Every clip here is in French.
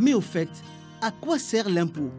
Mais au fait, à quoi sert l'impôt?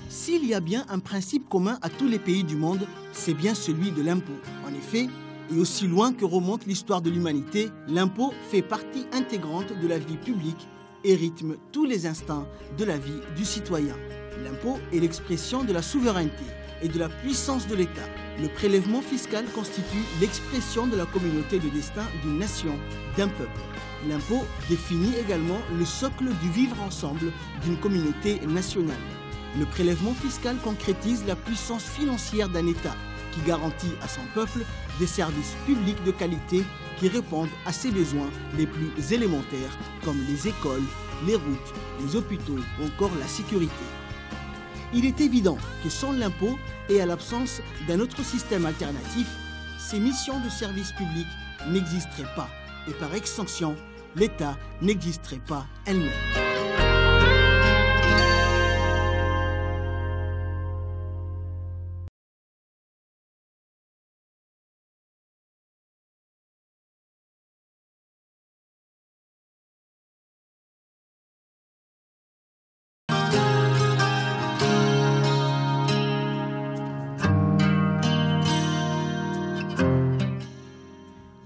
S'il y a bien un principe commun à tous les pays du monde, c'est bien celui de l'impôt. En effet, et aussi loin que remonte l'histoire de l'humanité, l'impôt fait partie intégrante de la vie publique et rythme tous les instants de la vie du citoyen. L'impôt est l'expression de la souveraineté et de la puissance de l'État. Le prélèvement fiscal constitue l'expression de la communauté de destin d'une nation, d'un peuple. L'impôt définit également le socle du vivre ensemble d'une communauté nationale. Le prélèvement fiscal concrétise la puissance financière d'un État qui garantit à son peuple des services publics de qualité qui répondent à ses besoins les plus élémentaires comme les écoles, les routes, les hôpitaux ou encore la sécurité. Il est évident que sans l'impôt et à l'absence d'un autre système alternatif, ces missions de service public n'existeraient pas et par extension, l'État n'existerait pas elle-même.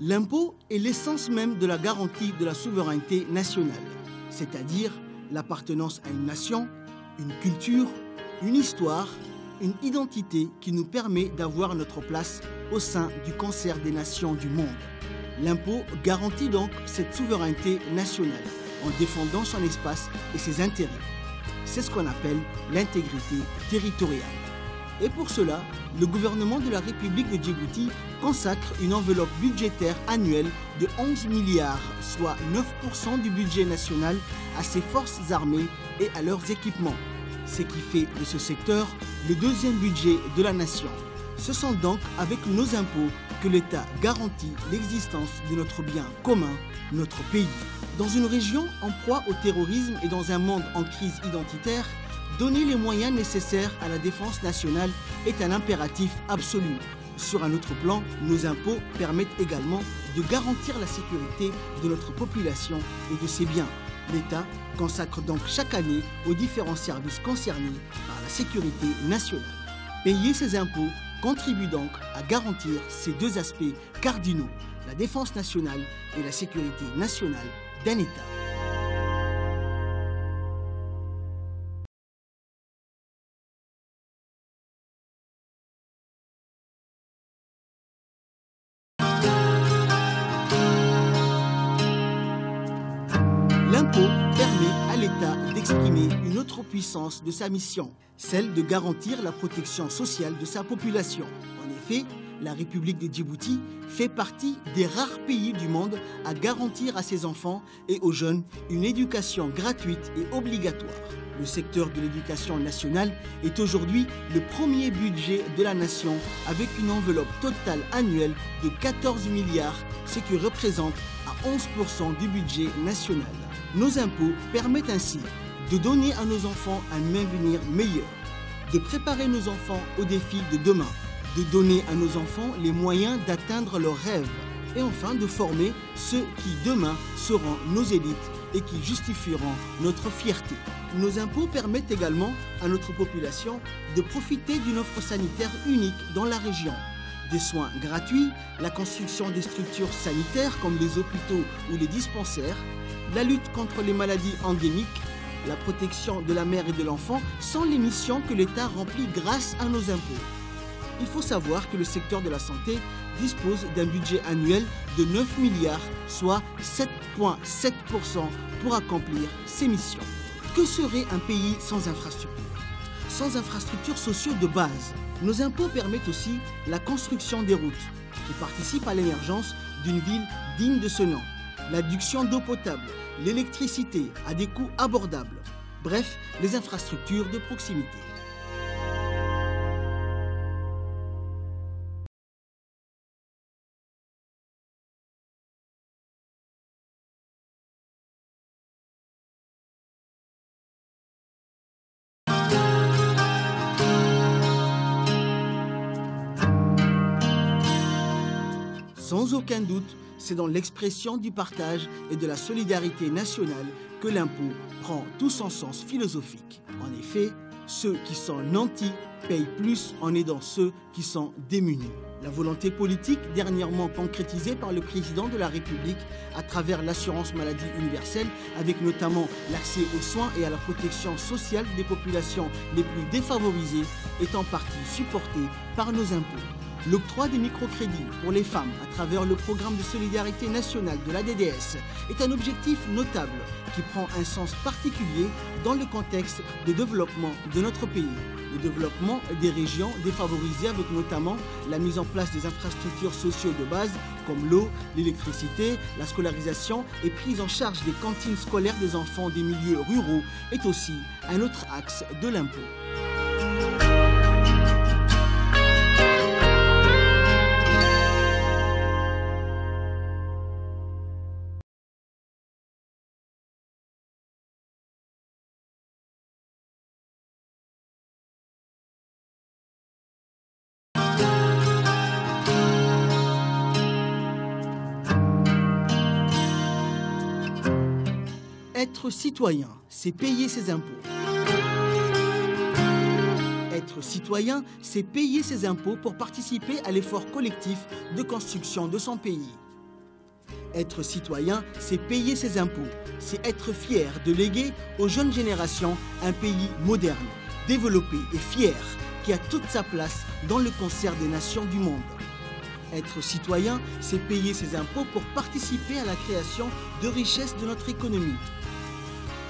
L'impôt est l'essence même de la garantie de la souveraineté nationale, c'est-à-dire l'appartenance à une nation, une culture, une histoire, une identité qui nous permet d'avoir notre place au sein du concert des nations du monde. L'impôt garantit donc cette souveraineté nationale en défendant son espace et ses intérêts. C'est ce qu'on appelle l'intégrité territoriale. Et pour cela, le gouvernement de la République de Djibouti consacre une enveloppe budgétaire annuelle de 11 milliards, soit 9% du budget national, à ses forces armées et à leurs équipements. Ce qui fait de ce secteur le deuxième budget de la nation. Ce sont donc avec nos impôts que l'État garantit l'existence de notre bien commun, notre pays. Dans une région en proie au terrorisme et dans un monde en crise identitaire, donner les moyens nécessaires à la défense nationale est un impératif absolu. Sur un autre plan, nos impôts permettent également de garantir la sécurité de notre population et de ses biens. L'État consacre donc chaque année aux différents services concernés par la sécurité nationale. Payer ses impôts contribue donc à garantir ces deux aspects cardinaux, la défense nationale et la sécurité nationale d'un État. L'impôt permet à l'État d'exprimer une autre puissance de sa mission, celle de garantir la protection sociale de sa population. En effet, la République de Djibouti fait partie des rares pays du monde à garantir à ses enfants et aux jeunes une éducation gratuite et obligatoire. Le secteur de l'éducation nationale est aujourd'hui le premier budget de la nation avec une enveloppe totale annuelle de 14 milliards, ce qui représente à 11% du budget national. Nos impôts permettent ainsi de donner à nos enfants un avenir meilleur, de préparer nos enfants aux défis de demain, de donner à nos enfants les moyens d'atteindre leurs rêves et enfin de former ceux qui demain seront nos élites et qui justifieront notre fierté. Nos impôts permettent également à notre population de profiter d'une offre sanitaire unique dans la région. Des soins gratuits, la construction des structures sanitaires comme les hôpitaux ou les dispensaires, la lutte contre les maladies endémiques, la protection de la mère et de l'enfant sont les missions que l'État remplit grâce à nos impôts. Il faut savoir que le secteur de la santé dispose d'un budget annuel de 9 milliards, soit 7,7% pour accomplir ses missions. Que serait un pays sans infrastructures? Sans infrastructures sociales de base, nos impôts permettent aussi la construction des routes, qui participent à l'émergence d'une ville digne de ce nom, l'adduction d'eau potable, l'électricité à des coûts abordables, bref, les infrastructures de proximité. Sans aucun doute, c'est dans l'expression du partage et de la solidarité nationale que l'impôt prend tout son sens philosophique. En effet, ceux qui sont nantis payent plus en aidant ceux qui sont démunis. La volonté politique, dernièrement concrétisée par le président de la République à travers l'assurance maladie universelle, avec notamment l'accès aux soins et à la protection sociale des populations les plus défavorisées, est en partie supportée par nos impôts. L'octroi des microcrédits pour les femmes à travers le programme de solidarité nationale de l'ADDS est un objectif notable qui prend un sens particulier dans le contexte de développement de notre pays. Le développement des régions défavorisées avec notamment la mise en place des infrastructures sociales de base comme l'eau, l'électricité, la scolarisation et prise en charge des cantines scolaires des enfants des milieux ruraux est aussi un autre axe de l'impôt. Être citoyen, c'est payer ses impôts. Être citoyen, c'est payer ses impôts pour participer à l'effort collectif de construction de son pays. Être citoyen, c'est payer ses impôts. C'est être fier de léguer aux jeunes générations un pays moderne, développé et fier, qui a toute sa place dans le concert des nations du monde. Être citoyen, c'est payer ses impôts pour participer à la création de richesses de notre économie.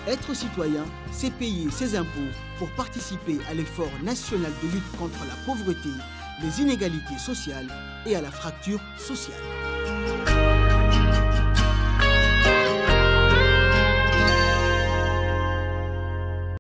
Être citoyen, c'est payer ses impôts pour participer à l'effort national de lutte contre la pauvreté, les inégalités sociales et à la fracture sociale.